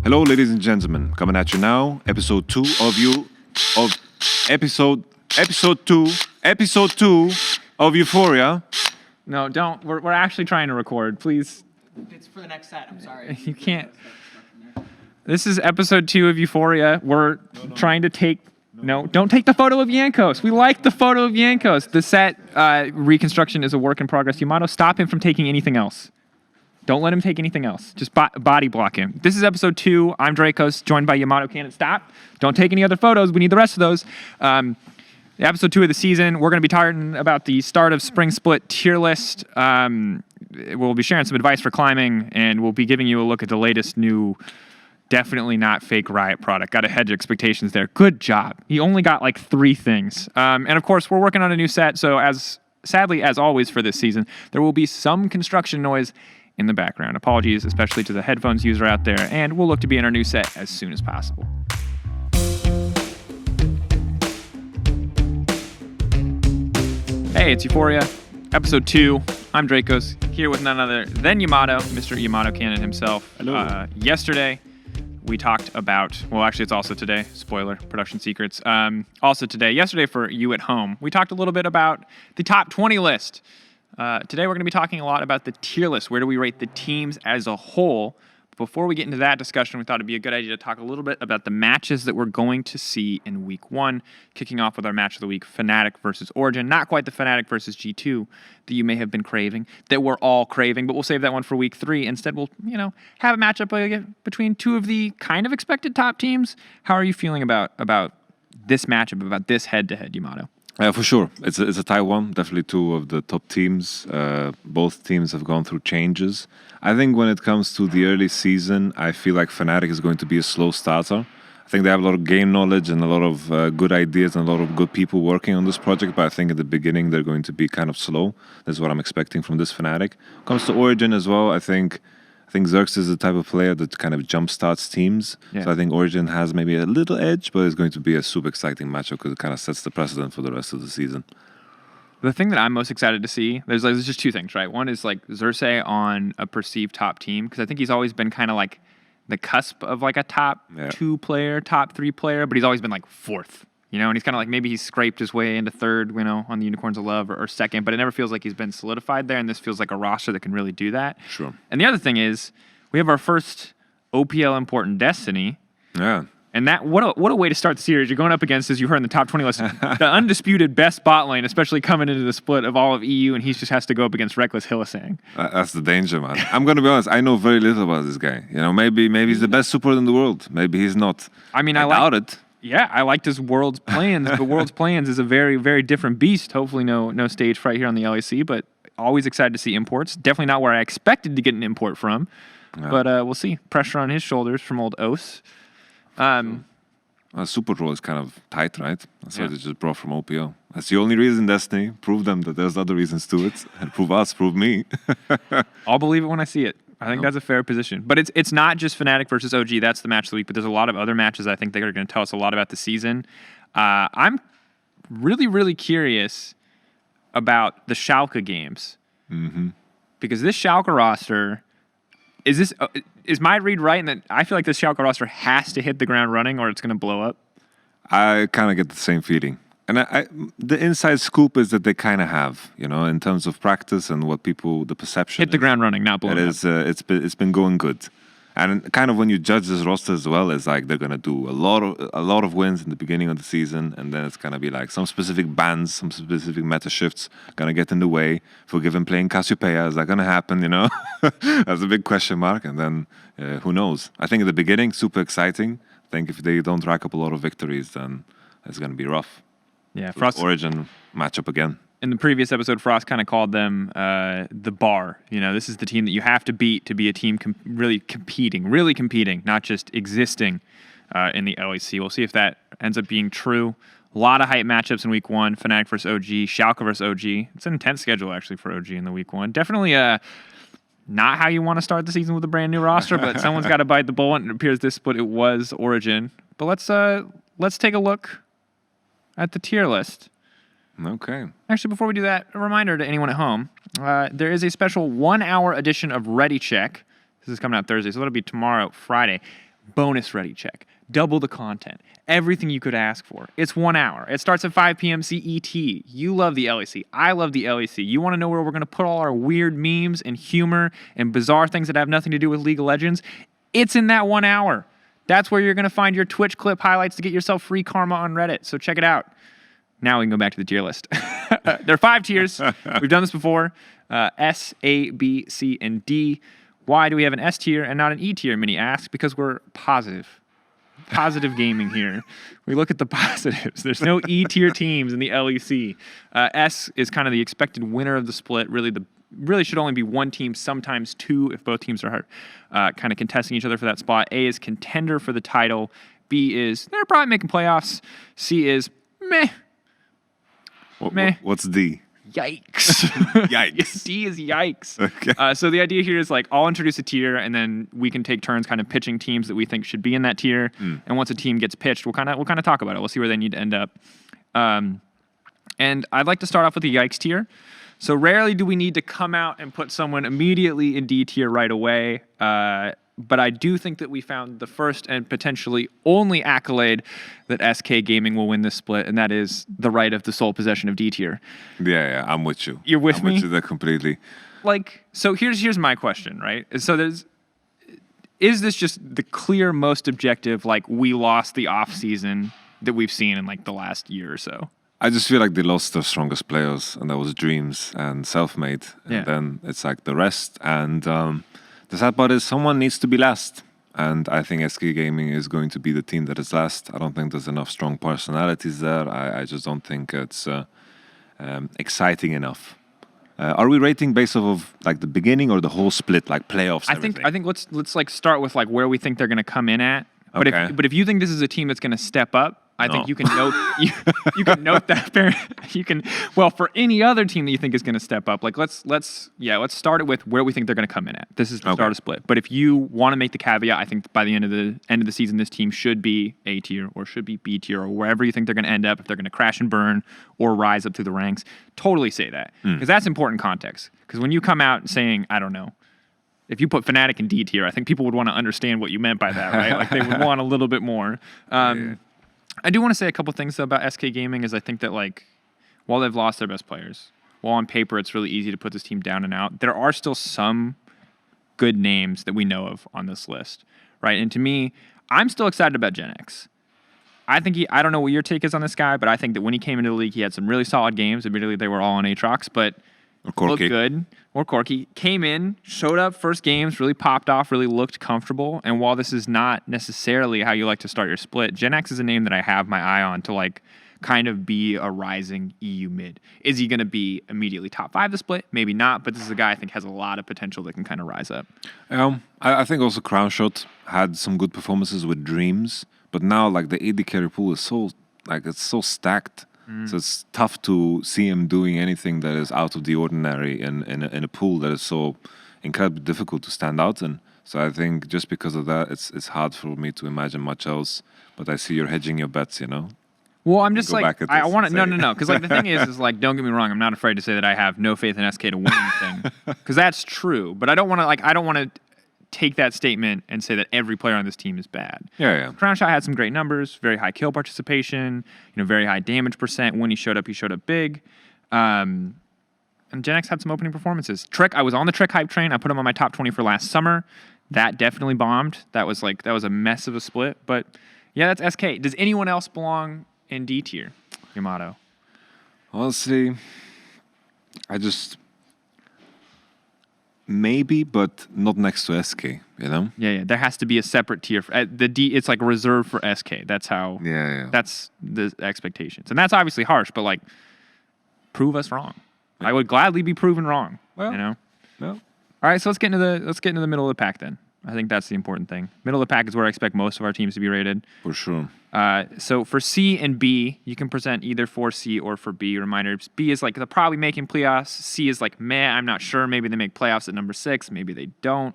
Hello, ladies and gentlemen. Coming at you now, episode two of Euphoria. No, don't. We're actually trying to record. Please. It's for the next set. I'm sorry. You can't. This is episode 2 of Euphoria. We're trying to take. No, don't take the photo of Yankos. We like the photo of Yankos. The set reconstruction is a work in progress. Yamato, stop him from taking anything else. Don't let him take anything else. Just body block him. This is episode 2. I'm Drakos, joined by Yamatocannon. Stop. Don't take any other photos. We need the rest of those. Episode 2 of the season. We're going to be talking about the start of Spring Split tier list. We'll be sharing some advice for climbing, and we'll be giving you a look at the latest new, definitely not fake Riot product. Got to hedge expectations there. Good job. He only got like 3 things. And of course, we're working on a new set, so sadly, as always for this season, there will be some construction noise in the background. Apologies, especially to the headphones user out there, and we'll look to be in our new set as soon as possible. Hey, it's Euphoria, episode 2. I'm Drakos, here with none other than Yamato, Mr. Yamatocannon himself. Hello. Yesterday, we talked about, well, actually, it's also today, spoiler, production secrets. Also today, yesterday for you at home, we talked a little bit about the top 20 list. Today, we're going to be talking a lot about the tier list. Where do we rate the teams as a whole? Before we get into that discussion, we thought it'd be a good idea to talk a little bit about the matches that we're going to see in Week 1, kicking off with our match of the week, Fnatic versus Origin. Not quite the Fnatic versus G2 that you may have been craving, that we're all craving, but we'll save that one for Week 3. Instead, we'll, have a matchup between 2 of the kind of expected top teams. How are you feeling about this matchup, about this head-to-head, Yamato? For sure. It's a tie one. Definitely 2 of the top teams. Both teams have gone through changes. I think when it comes to the early season, I feel like Fnatic is going to be a slow starter. I think they have a lot of game knowledge and a lot of good ideas and a lot of good people working on this project, but I think at the beginning they're going to be kind of slow. That's what I'm expecting from this Fnatic. When it comes to Origin as well, I think Xerxes is the type of player that kind of jumpstarts teams. Yeah. So I think Origin has maybe a little edge, but it's going to be a super exciting matchup because it kind of sets the precedent for the rest of the season. The thing that I'm most excited to see, there's just 2 things, right? One is like Xerxes on a perceived top team, because I think he's always been kind of like the cusp of like a top 2 player, top 3 player, but he's always been like 4th. And he's kind of like, maybe he's scraped his way into 3rd, on the Unicorns of Love or 2nd, but it never feels like he's been solidified there, and this feels like a roster that can really do that. Sure. And the other thing is, we have our first OPL import in Destiny. Yeah. And that, what a way to start the series. You're going up against, as you heard in the top 20 list, the undisputed best bot lane, especially coming into the split of all of EU, and he just has to go up against Reckless Hylissang. That's the danger, man. I'm going to be honest, I know very little about this guy. Maybe he's the best support in the world. Maybe he's not. I doubt it. Yeah, I liked his World's Plans. The World's Plans is a very, very different beast. Hopefully no stage fright here on the LAC, but always excited to see imports. Definitely not where I expected to get an import from, but we'll see. Pressure on his shoulders from old Os. Super Roll is kind of tight, right? That's why they just brought from OPL. That's the only reason, Destiny. Prove them that there's other reasons to it. And prove us, prove me. I'll believe it when I see it. I think that's a fair position. But it's not just Fnatic versus OG. That's the match of the week. But there's a lot of other matches I think that are going to tell us a lot about the season. I'm really, really curious about the Schalke games. Mm-hmm. Because this Schalke roster, is my read right in that I feel like this Schalke roster has to hit the ground running or it's going to blow up? I kind of get the same feeling. And the inside scoop is that they kind of have, in terms of practice and what the perception hit the ground running, not blowing up. It's been going good. And kind of when you judge this roster as well, it's like they're going to do a lot of wins in the beginning of the season, and then it's going to be like some specific bans, some specific meta shifts going to get in the way. Forgiven playing Cassiopeia, is that going to happen, That's a big question mark, and then who knows? I think at the beginning, super exciting. I think if they don't rack up a lot of victories, then it's going to be rough. Yeah, Frost Origin matchup again. In the previous episode, Frost kind of called them the bar. This is the team that you have to beat to be a team really competing, not just existing in the LEC. We'll see if that ends up being true. A lot of hype matchups in Week 1, Fnatic versus OG, Schalke versus OG. It's an intense schedule, actually, for OG in the Week 1. Definitely not how you want to start the season with a brand new roster, but someone's got to bite the bullet, and it appears this split it was Origin. But let's take a look at the tier list. Okay. Actually, before we do that, a reminder to anyone at home, there is a special 1-hour edition of Ready Check. This is coming out Thursday, so that'll be tomorrow, Friday. bonus ready check, double the content, everything you could ask for. It's 1 hour. It starts at 5 p.m. CET. You love the LEC. I love the LEC. You want to know where we're going to put all our weird memes and humor and bizarre things that have nothing to do with League of Legends? It's in that 1 hour. That's where you're going to find your Twitch clip highlights to get yourself free karma on Reddit. So check it out. Now we can go back to the tier list. There are 5 tiers. We've done this before. S, A, B, C, and D. Why do we have an S tier and not an E tier, Mini asks? Because we're positive. Positive gaming here. We look at the positives. There's no E tier teams in the LEC. S is kind of the expected winner of the split. Really should only be one team, sometimes two, if both teams are kind of contesting each other for that spot. A is contender for the title. B is they're probably making playoffs. C is meh. Meh. What's D? Yikes. Yikes. D is yikes. Okay. So the idea here is like I'll introduce a tier and then we can take turns kind of pitching teams that we think should be in that tier. And once a team gets pitched, we'll kind of talk about it. We'll see where they need to end up. And I'd like to start off with the yikes tier. So rarely do we need to come out and put someone immediately in D tier right away. But I do think that we found the first and potentially only accolade that SK Gaming will win this split, and that is the right of the sole possession of D tier. Yeah, I'm with you. You're with me? I'm with you there completely. Like, so here's my question, right? So is this just the clear most objective, like we lost the off season that we've seen in like the last year or so? I just feel like they lost their strongest players, and that was Dreams and Selfmade. And then it's like the rest. And the sad part is someone needs to be last. And I think SK Gaming is going to be the team that is last. I don't think there's enough strong personalities there. I just don't think it's exciting enough. Are we rating based off of like the beginning or the whole split, like playoffs? I think let's like start with like where we think they're going to come in at. But if you think this is a team that's going to step up, I think you can note you can note that for any other team that you think is going to step up, like let's start it with where we think they're going to come in at. This is the start of split. But if you want to make the caveat, I think by the end of the season, this team should be A tier or should be B tier or wherever you think they're going to end up. If they're going to crash and burn or rise up through the ranks, totally say that because that's important context. Because when you come out saying I don't know. If you put Fnatic in D tier, I think people would want to understand what you meant by that, right? Like they would want a little bit more. I do want to say a couple things though about SK Gaming is I think that like while they've lost their best players, while on paper it's really easy to put this team down and out, there are still some good names that we know of on this list, right? And to me, I'm still excited about Gen X. I think I don't know what your take is on this guy, but I think that when he came into the league, he had some really solid games. Admittedly, they were all on Aatrox, but looked good. Or Corki. Came in, showed up first games, really popped off, really looked comfortable. And while this is not necessarily how you like to start your split, Gen X is a name that I have my eye on to like kind of be a rising EU mid. Is he going to be immediately top 5 the split? Maybe not, but this is a guy I think has a lot of potential that can kind of rise up. I think also Crownshot had some good performances with Dreams, but now like the AD carry pool is it's so stacked. So it's tough to see him doing anything that is out of the ordinary in a pool that is so incredibly difficult to stand out in. So I think just because of that, it's hard for me to imagine much else. But I see you're hedging your bets, you know? Well, I'm just like, I want to, no. Because like the thing is like, don't get me wrong, I'm not afraid to say that I have no faith in SK to win anything. Because that's true. But I don't want to take that statement and say that every player on this team is bad. Yeah. Crownshot had some great numbers, very high kill participation, very high damage percent. When he showed up big. And Gen X had some opening performances. Trick, I was on the Trick hype train. I put him on my top 20 for last summer. That definitely bombed. That was a mess of a split. But yeah, that's SK. Does anyone else belong in D tier, Yamato? Honestly, maybe, but not next to SK, you know? Yeah. There has to be a separate tier. The D, it's like reserved for SK. That's how. Yeah. That's the expectations, and that's obviously harsh. But like, prove us wrong. I would gladly be proven wrong. Well, you know. No. All right, so let's get into the middle of the pack then. I think that's the important thing. Middle of the pack is where I expect most of our teams to be rated. For sure. So for C and B, you can present either for C or for B. Reminder, B is like they're probably making playoffs. C is like meh, I'm not sure. Maybe they make playoffs at number 6. Maybe they don't.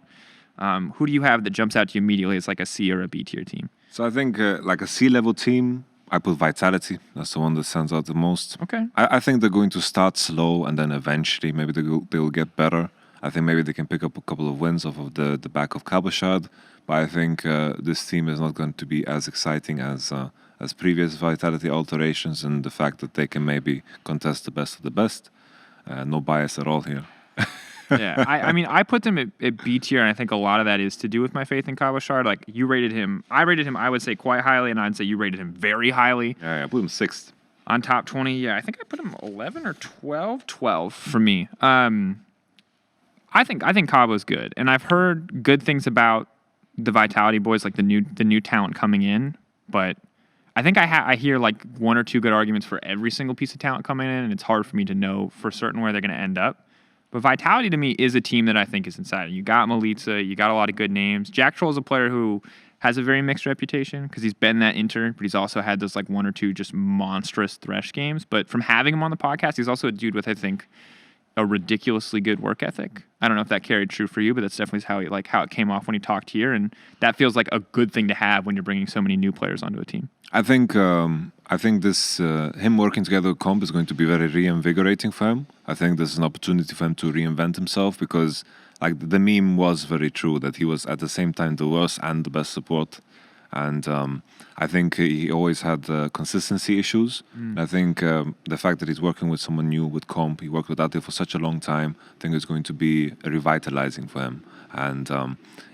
Who do you have that jumps out to you immediately as like a C or a B tier team? So I think like a C-level team, I put Vitality. That's the one that stands out the most. Okay. I think they're going to start slow and then eventually maybe they'll get better. I think maybe they can pick up a couple of wins off of the back of Cabochard, but I think this team is not going to be as exciting as previous Vitality alterations, and the fact that they can maybe contest the best of the best. No bias at all here. Yeah, I mean, I put them at B tier, and I think a lot of that is to do with my faith in Kabashard. Like, you rated him, I rated him, I would say, quite highly, and I'd say you rated him very highly. Yeah, I put him 6th. On top 20, yeah, I think I put him 11 or 12? 12 for me. I think Cabo's good, and I've heard good things about the Vitality boys, like the new talent coming in, but I think I hear like one or two good arguments for every single piece of talent coming in, and it's hard for me to know for certain where they're going to end up. But Vitality, to me, is a team that I think is inside. You got Malitza, you got a lot of good names. Jack Troll is a player who has a very mixed reputation because he's been that intern, but he's also had those like one or two just monstrous Thresh games. But from having him on the podcast, he's also a dude with, I think, a ridiculously good work ethic. I don't know if that carried true for you, but that's definitely how it came off when he talked here, and that feels like a good thing to have when you're bringing so many new players onto a team. I think this him working together with Comp is going to be very reinvigorating for him. I think this is an opportunity for him to reinvent himself, because like the meme was very true that he was at the same time the worst and the best support. And I think he always had consistency issues. I think the fact that he's working with someone new, with Comp, he worked with Ate for such a long time, I think it's going to be revitalizing for him. And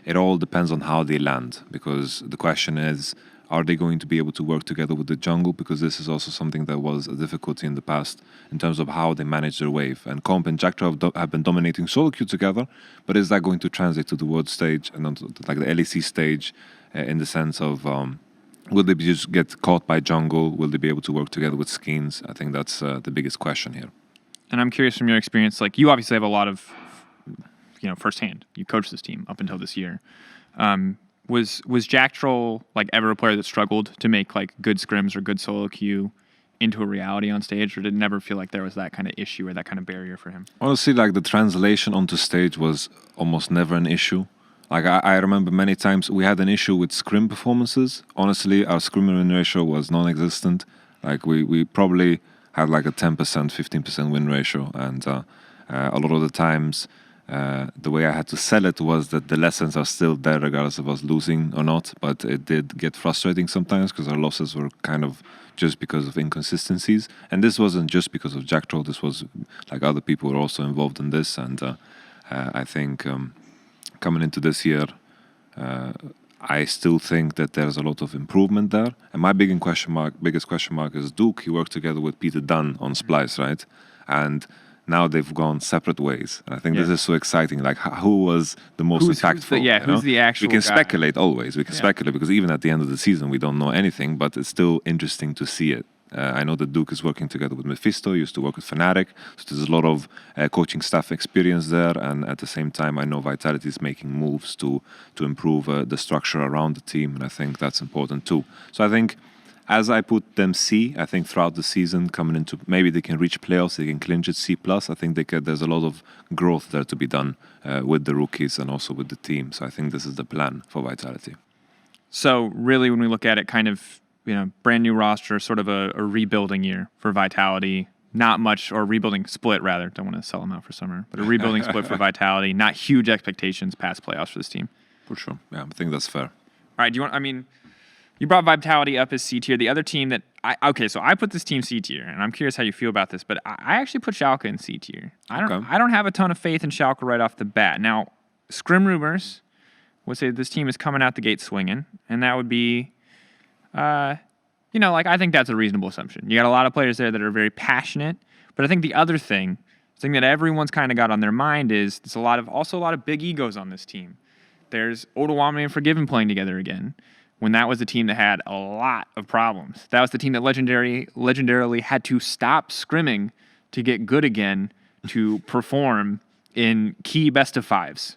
it all depends on how they land, because the question is, are they going to be able to work together with the jungle? Because this is also something that was a difficulty in the past in terms of how they manage their wave. And Comp and Jackdaw have been dominating solo queue together, but is that going to translate to the world stage and onto like the LEC stage in the sense of will they just get caught by jungle? Will they be able to work together with Skeens? I think that's the biggest question here. And I'm curious from your experience, like you obviously have a lot of, firsthand. You coached this team up until this year. Was Jack Troll like ever a player that struggled to make like good scrims or good solo queue into a reality on stage, or did it never feel like there was that kind of issue or that kind of barrier for him? Honestly, like the translation onto stage was almost never an issue. Like I remember many times we had an issue with scrim performances. Honestly, our scrim win ratio was non-existent. Like we probably had like a 10%, 15% win ratio, and a lot of the times the way I had to sell it was that the lessons are still there regardless of us losing or not, but it did get frustrating sometimes because our losses were kind of just because of inconsistencies. And this wasn't just because of Jack Troll, this was like other people were also involved in this. And I think coming into this year, I still think that there's a lot of improvement there. And my biggest question mark is Duke. He worked together with Peter Dunn on Splice, right? And now they've gone separate ways. And I think this is so exciting. Like, who was the most impactful? Who's the actual We can guy? speculate always. We can speculate because even at the end of the season, we don't know anything, but it's still interesting to see it. I know that Duke is working together with Mephisto, used to work with Fnatic, so there's a lot of coaching staff experience there, and at the same time, I know Vitality is making moves to improve the structure around the team, and I think that's important too. So I think, as I put them C, I think throughout the season, coming into maybe they can reach playoffs, they can clinch it C+. I think there's a lot of growth there to be done with the rookies and also with the team, so I think this is the plan for Vitality. So really, when we look at it, kind of, brand new roster, sort of a rebuilding year for Vitality. Not much, or rebuilding split rather. Don't want to sell them out for summer, but a rebuilding split for Vitality. Not huge expectations past playoffs for this team. For sure. Yeah, I think that's fair. All right, you brought Vitality up as C tier. The other team that so I put this team C tier, and I'm curious how you feel about this, but I actually put Schalke in C tier. I don't have a ton of faith in Schalke right off the bat. Now, scrim rumors would say this team is coming out the gate swinging, and that would be, I think that's a reasonable assumption. You got a lot of players there that are very passionate, but I think the other thing that everyone's kind of got on their mind is there's a lot of big egos on this team. There's Oldawame and Forgiven playing together again, when that was the team that had a lot of problems. That was the team that legendarily had to stop scrimming to get good again to perform in key best of fives.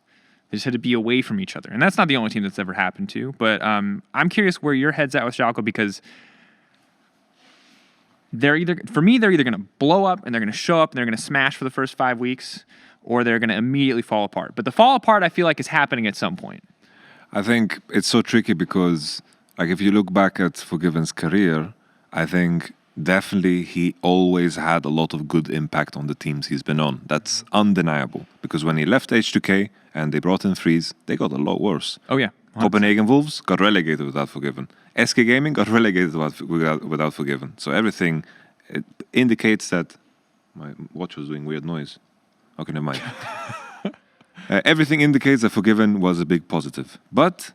They just had to be away from each other. And that's not the only team that's ever happened to. But I'm curious where your head's at with Schalke, because they're either going to blow up and they're going to show up and they're going to smash for the first 5 weeks, or they're going to immediately fall apart. But the fall apart, I feel like, is happening at some point. I think it's so tricky because, like, if you look back at Forgiven's career, I think definitely he always had a lot of good impact on the teams he's been on. That's undeniable. Because when he left H2K and they brought in Freeze, they got a lot worse. Oh, yeah. Copenhagen Wolves got relegated without Forgiven. SK Gaming got relegated without Forgiven. So everything indicates that my watch was doing weird noise. Okay, never mind. Everything indicates that Forgiven was a big positive. But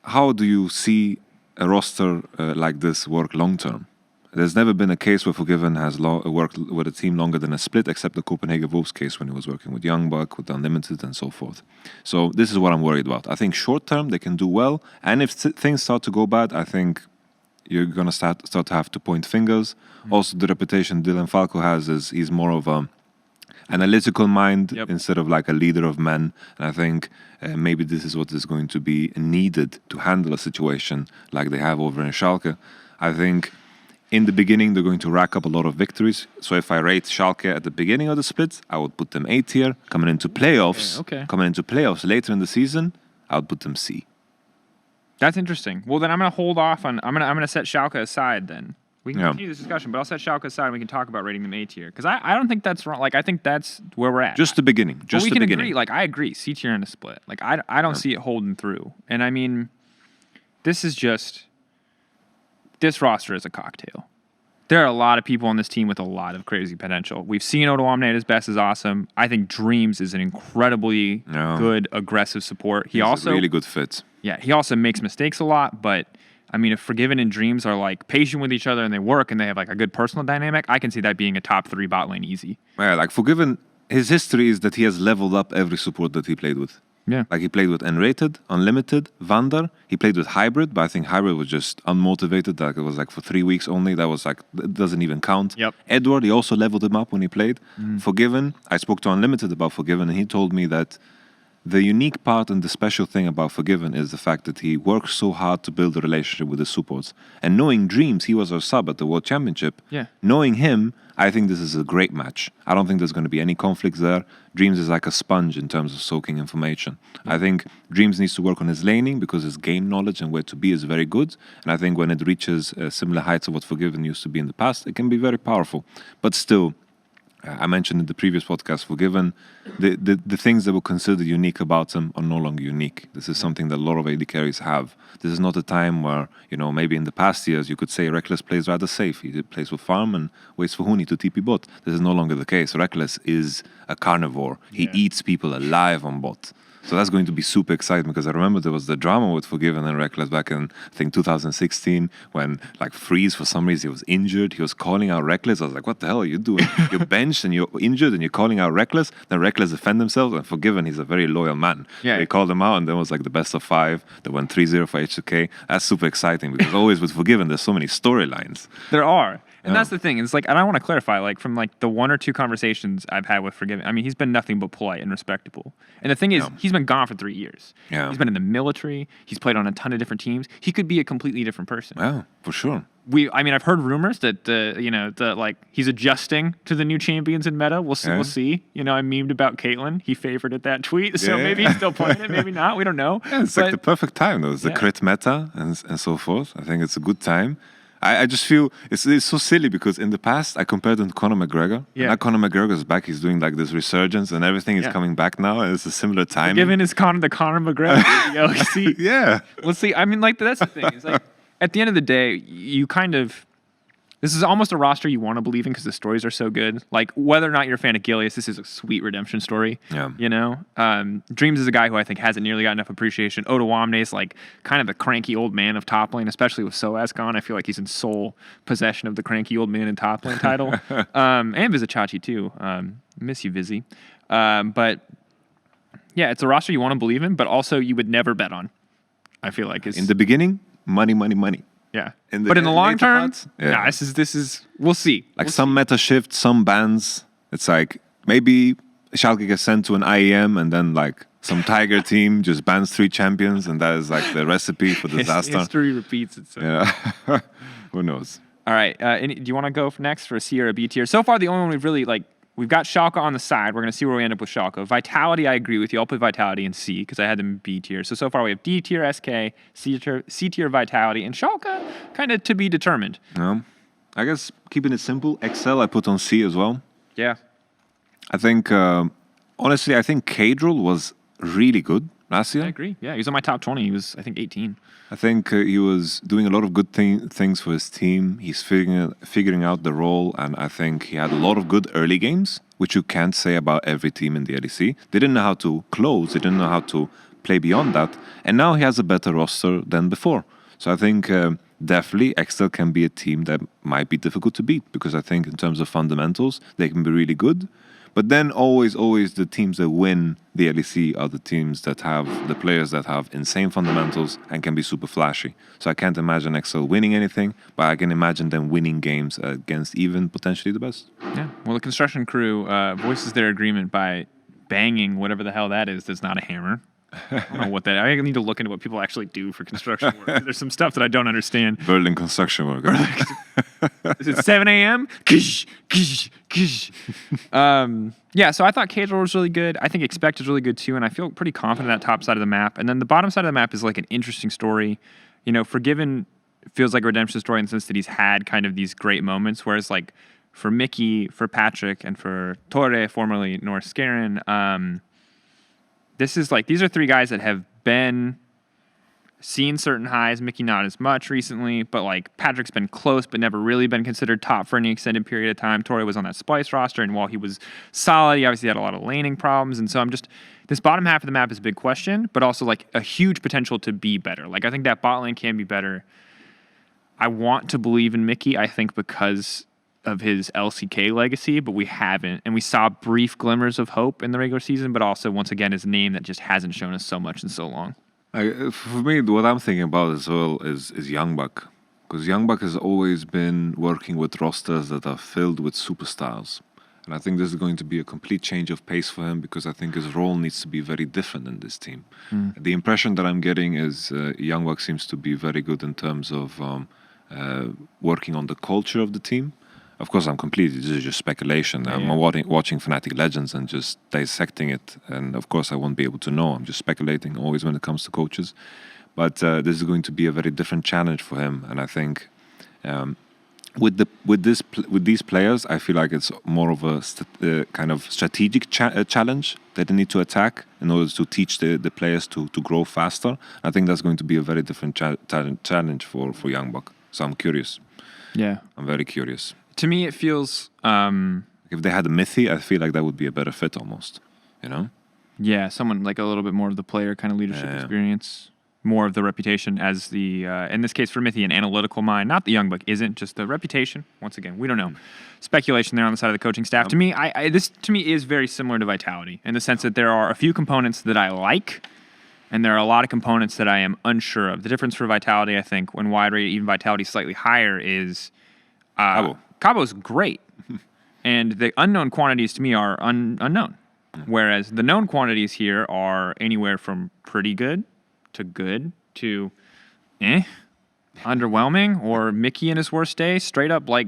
how do you see a roster like this work long term? There's never been a case where Forgiven has worked with a team longer than a split, except the Copenhagen Wolves case when he was working with Young Buck, with Unlimited, and so forth. So this is what I'm worried about. I think short term they can do well, and if things start to go bad, I think you're gonna start to have to point fingers. Also, the reputation Dylan Falco has is he's more of a analytical mind instead of like a leader of men. And I think maybe this is what is going to be needed to handle a situation like they have over in Schalke. I think in the beginning they're going to rack up a lot of victories. So if I rate Schalke at the beginning of the split, I would put them A tier. Coming into playoffs later in the season, I would put them C. That's interesting. Well, then I'm gonna hold off on. I'm gonna set Schalke aside then. We can continue this discussion, but I'll set Schalke aside and we can talk about rating them A tier. Because I don't think that's wrong. Like, I think that's where we're at. Just the beginning. Just we the can beginning. agree. Like, I agree. C tier in a split. Like, I don't see it holding through. And I mean, this roster is a cocktail. There are a lot of people on this team with a lot of crazy potential. We've seen Odoamne at his best is awesome. I think Dreams is an incredibly good, aggressive support. He's also a really good fit. Yeah, he also makes mistakes a lot, but I mean, if Forgiven and Dreams are like patient with each other and they work and they have like a good personal dynamic, I can see that being a top 3 bot lane easy. Yeah, like Forgiven, his history is that he has leveled up every support that he played with. Yeah. Like he played with Unrated, Unlimited, Vander. He played with Hybrid, but I think Hybrid was just unmotivated. Like it was like for 3 weeks only. That was like, it doesn't even count. Yep. Edward, he also leveled him up when he played. Forgiven, I spoke to Unlimited about Forgiven and he told me that the unique part and the special thing about Forgiven is the fact that he works so hard to build a relationship with his supports. And knowing Dreams, he was our sub at the World Championship. Yeah. Knowing him, I think this is a great match. I don't think there's going to be any conflicts there. Dreams is like a sponge in terms of soaking information. I think Dreams needs to work on his laning because his game knowledge and where to be is very good. And I think when it reaches similar heights of what Forgiven used to be in the past, it can be very powerful. But still, I mentioned in the previous podcast, Forgiven, the things that were considered unique about them are no longer unique. This is something that a lot of AD carries have. This is not a time where, maybe in the past years you could say Reckless plays rather safe. He plays with farm and waits for Huni to TP bot. This is no longer the case. Reckless is a carnivore. He eats people alive on bot. So that's going to be super exciting because I remember there was the drama with Forgiven and Reckless back in, I think, 2016 when, like, Freeze, for some reason, he was injured. He was calling out Reckless. I was like, what the hell are you doing? You're benched and you're injured and you're calling out Reckless. Then Reckless defend himself and Forgiven, he's a very loyal man. Yeah. They called him out and then it was like the best of 5. They went 3-0 for H2K. That's super exciting because always with Forgiven, there's so many storylines. There are. And that's the thing. It's like, and I want to clarify, like, from like the 1 or 2 conversations I've had with Forgiven, I mean, he's been nothing but polite and respectable. And the thing is, he's been gone for 3 years. Yeah. He's been in the military. He's played on a ton of different teams. He could be a completely different person. Yeah, for sure. I've heard rumors that he's adjusting to the new champions in meta. We'll see. Yeah. We'll see. I memed about Caitlyn. He favorited that tweet, so maybe he's still playing it. Maybe not. We don't know. Yeah, it's like the perfect time though. It's the crit meta and so forth. I think it's a good time. I just feel it's so silly because in the past I compared him to Conor McGregor. Yeah. Now Conor McGregor is back. He's doing like this resurgence and everything is coming back now. And it's a similar time. Given his the Conor McGregor DLC. Yeah. Well, see, I mean, like that's the thing. It's like at the end of the day, you kind of. This is almost a roster you want to believe in because the stories are so good. Like, whether or not you're a fan of Gilius, this is a sweet redemption story. Yeah. Dreams is a guy who I think hasn't nearly got enough appreciation. Odoamne is like kind of the cranky old man of top lane, especially with Soaz gone. I feel like he's in sole possession of the cranky old man in top lane title. And Vizichachi too. Miss you, Vizzy. But yeah, it's a roster you want to believe in, but also you would never bet on. I feel like In the beginning, money. yeah. But in the long term, yeah. this is we'll see. Like some meta shift, some bans. It's like maybe Schalke gets sent to an IEM and then like some Tiger team just bans 3 champions and that is like the recipe for disaster. History repeats itself. Yeah. Who knows? All right. Do you want to go next for a C or a B tier? So far, the only one we've really we've got Schalke on the side. We're going to see where we end up with Schalke. Vitality, I agree with you. I'll put Vitality in C because I had them in B tier. So far we have D tier SK, C tier Vitality, and Schalke kind of to be determined. I guess keeping it simple, Excel I put on C as well. Yeah. I think, honestly, I think Cadril was really good. last year. I agree. Yeah, he was on my top 20. He was, I think, 18. I think he was doing a lot of good things for his team. He's figuring out the role, and I think he had a lot of good early games, which you can't say about every team in the LEC. They didn't know how to close. They didn't know how to play beyond that, and now he has a better roster than before. So I think definitely Excel can be a team that might be difficult to beat, because I think in terms of fundamentals, they can be really good. But then always the teams that win the LEC are the teams that have the players that have insane fundamentals and can be super flashy. So I can't imagine Excel winning anything, but I can imagine them winning games against even potentially the best. Yeah. Well, the construction crew voices their agreement by banging whatever the hell that is that's not a hammer. I don't know what that. I need to look into what people actually do for construction work. There's some stuff that I don't understand. Berlin construction work. Is it 7 a.m.? Yeah, so I thought Casual was really good. I think Expect is really good too, and I feel pretty confident in that top side of the map. And then the bottom side of the map is like an interesting story. You know, Forgiven feels like a redemption story in the sense that he's had kind of these great moments, whereas like for Mickey, for Patrick, and for Torre, formerly North Scarin, this is like, these are three guys that have seen certain highs. Mickey not as much recently, but like Patrick's been close, but never really been considered top for any extended period of time. Torre was on that Splice roster, and while he was solid, he obviously had a lot of laning problems. And so this bottom half of the map is a big question, but also like a huge potential to be better. Like I think that bot lane can be better. I want to believe in Mickey, I think because of his LCK legacy, but we haven't. And we saw brief glimmers of hope in the regular season, but also, once again, his name that just hasn't shown us so much in so long. For me, what I'm thinking about as well is Youngbuck. Because Youngbuck has always been working with rosters that are filled with superstars. And I think this is going to be a complete change of pace for him, because I think his role needs to be very different in this team. The impression that I'm getting is Youngbuck seems to be very good in terms of working on the culture of the team. Of course, this is just speculation. I'm watching Fnatic Legends and just dissecting it. And of course, I won't be able to know. I'm just speculating always when it comes to coaches. But this is going to be a very different challenge for him. And I think with these players, I feel like it's more of a kind of strategic challenge that they need to attack in order to teach the players to grow faster. I think that's going to be a very different challenge for Youngbuck. So I'm curious. Yeah. I'm very curious. To me, it feels... if they had a Mythy, I feel like that would be a better fit almost, you know? Yeah, someone like a little bit more of the player kind of leadership experience, more of the reputation as the, in this case for Mythy, an analytical mind. Not the Youngbuck isn't, just the reputation. Once again, we don't know. Speculation there on the side of the coaching staff. To me, this to me is very similar to Vitality in the sense that there are a few components that I like, and there are a lot of components that I am unsure of. The difference for Vitality, I think, when wide rate, even Vitality slightly higher, is... Cabo's great, and the unknown quantities to me are unknown, whereas the known quantities here are anywhere from pretty good to underwhelming, or Mickey in his worst day, straight up like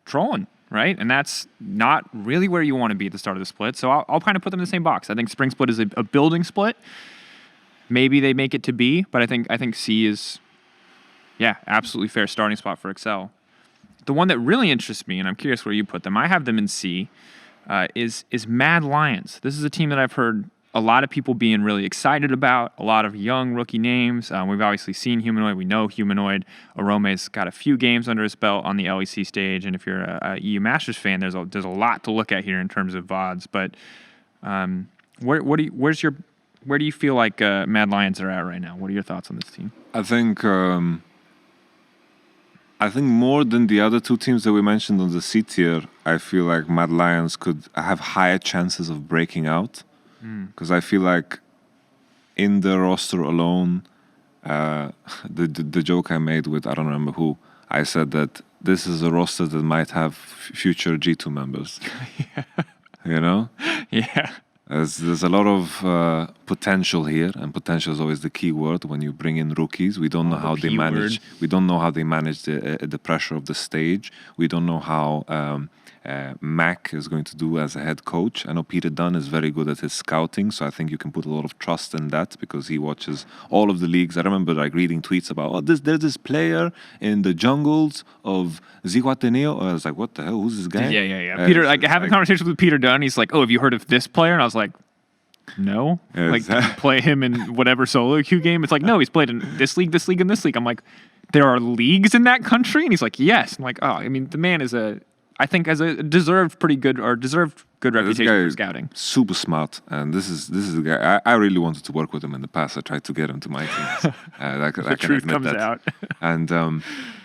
trolling, right? And that's not really where you want to be at the start of the split. So I'll kind of put them in the same box. I think Spring Split is a building split. Maybe they make it to B, but I think C is, absolutely fair starting spot for Excel. The one that really interests me, and I'm curious where you put them, I have them in C, is Mad Lions. This is a team that I've heard a lot of people being really excited about, a lot of young rookie names. We've obviously seen Humanoid. We know Humanoid. Arome's got a few games under his belt on the LEC stage, and if you're a EU Masters fan, there's a lot to look at here in terms of VODs. But where do you feel like Mad Lions are at right now? What are your thoughts on this team? I think more than the other two teams that we mentioned on the C tier, I feel like Mad Lions could have higher chances of breaking out. Because I feel like in the roster alone, the joke I made with, I don't remember who, I said that this is a roster that might have future G2 members. You know? Yeah. There's a lot of potential here, and potential is always the key word when you bring in rookies. We don't know how they manage. We don't know how they manage the pressure of the stage. We don't know how Mac is going to do as a head coach. I know Peter Dunn is very good at his scouting, so I think you can put a lot of trust in that because he watches all of the leagues. I remember like reading tweets about, there's this player in the jungles of Zihuateneo. I was like, what the hell? Who's this guy? Yeah. Peter, like having conversations with Peter Dunn, he's like, oh, have you heard of this player? And I was like, No. Yes. Like, did you play him in whatever solo queue game? It's like, no, he's played in this league, this league, and this league. I'm like, there are leagues in that country? And he's like, yes. I'm like, oh, I mean, the man is I think has a deserved good reputation for scouting. Super smart, and this is the guy. I really wanted to work with him in the past. I tried to get him to my teams. I can Truth admit comes that. out. And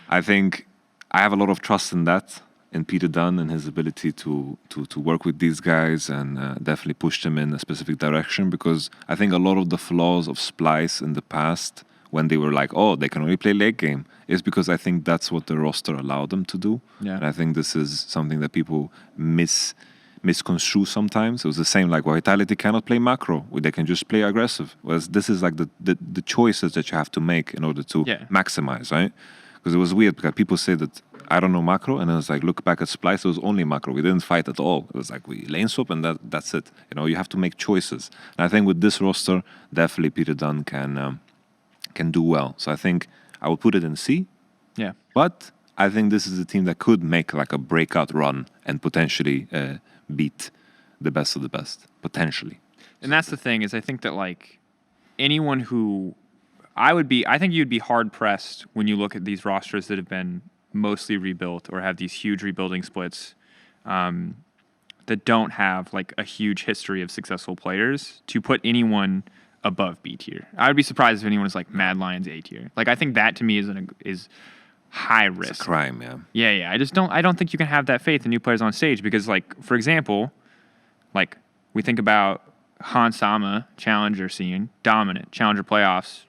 I think I have a lot of trust in that, in Peter Dunn and his ability to work with these guys and definitely push them in a specific direction, because I think a lot of the flaws of Splice in the past, when they were like, oh, they can only play late game, is because I think that's what the roster allowed them to do. Yeah. And I think this is something that people misconstrue sometimes. It was the same like, well, Vitality cannot play macro. They can just play aggressive. Whereas this is like the choices that you have to make in order to maximize, right? Because it was weird because people say that I don't know macro, and then it's like, look back at Splice, it was only macro. We didn't fight at all. It was like we lane swap and that's it. You know, you have to make choices. And I think with this roster, definitely Peter Dunn can do well. So I think I would put it in C. Yeah. But I think this is a team that could make like a breakout run and potentially beat the best of the best, potentially. And that's the thing, is I think that like anyone who I think you'd be hard pressed when you look at these rosters that have been mostly rebuilt or have these huge rebuilding splits that don't have like a huge history of successful players to put anyone above B tier. I would be surprised if anyone is like Mad Lions A tier. Like, I think that to me is high risk. It's a crime, yeah. Yeah. I don't think you can have that faith in new players on stage, because like, for example, like we think about Han Sama, challenger scene, dominant, challenger playoffs,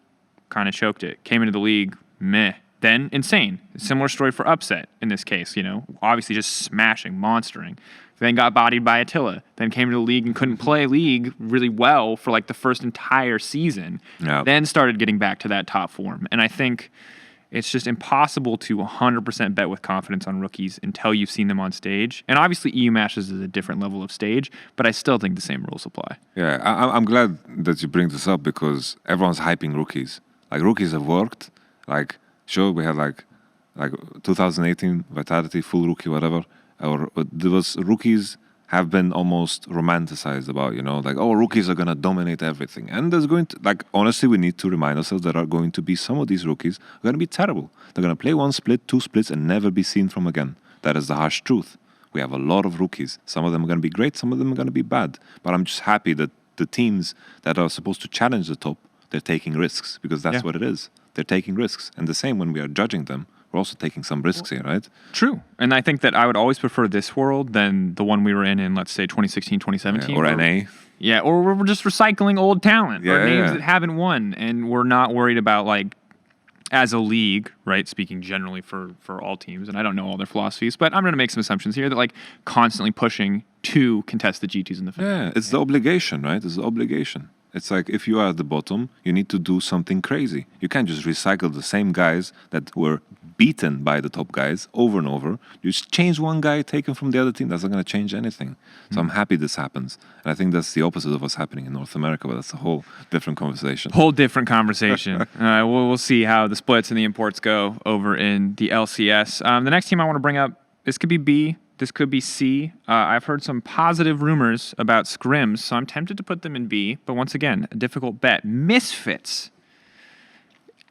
kind of choked it, came into the league, meh. Then insane. Similar story for Upset in this case, you know, obviously just smashing, monstering. Then got bodied by Attila. Then came to the league and couldn't play league really well for like the first entire season. Yeah. Then started getting back to that top form. And I think it's just impossible to 100% bet with confidence on rookies until you've seen them on stage. And obviously EU Matches is a different level of stage, but I still think the same rules apply. Yeah, I'm glad that you bring this up, because everyone's hyping rookies. Like, rookies have worked. Like, sure, we had like 2018 Vitality, full rookie, whatever. Or there was rookies have been almost romanticized about, you know, like, oh, rookies are going to dominate everything. And there's going to, like, honestly, we need to remind ourselves that are going to be some of these rookies are going to be terrible. They're going to play one split, two splits, and never be seen from again. That is the harsh truth. We have a lot of rookies. Some of them are going to be great, some of them are going to be bad. But I'm just happy that the teams that are supposed to challenge the top, they're taking risks, because that's what it is. They're taking risks. And the same when we are judging them, we're also taking some risks here, right? True. And I think that I would always prefer this world than the one we were in, let's say, 2016, 2017. Or NA. Yeah, or we're just recycling old talent or names Yeah. that haven't won. And we're not worried about, like, as a league, right, speaking generally for all teams, and I don't know all their philosophies, but I'm going to make some assumptions here that, like, constantly pushing to contest the G2s in the final. Yeah, it's the obligation, right? It's the obligation. It's like, if you are at the bottom, you need to do something crazy. You can't just recycle the same guys that were beaten by the top guys over and over. You just change one guy taken from the other team. That's not going to change anything. So I'm happy this happens. And I think that's the opposite of what's happening in North America, but that's a whole different conversation. Whole different conversation. We'll see how the splits and the imports go over in the LCS. The next team I want to bring up, this could be B, this could be C. I've heard some positive rumors about scrims, so I'm tempted to put them in B. But once again, a difficult bet. Misfits.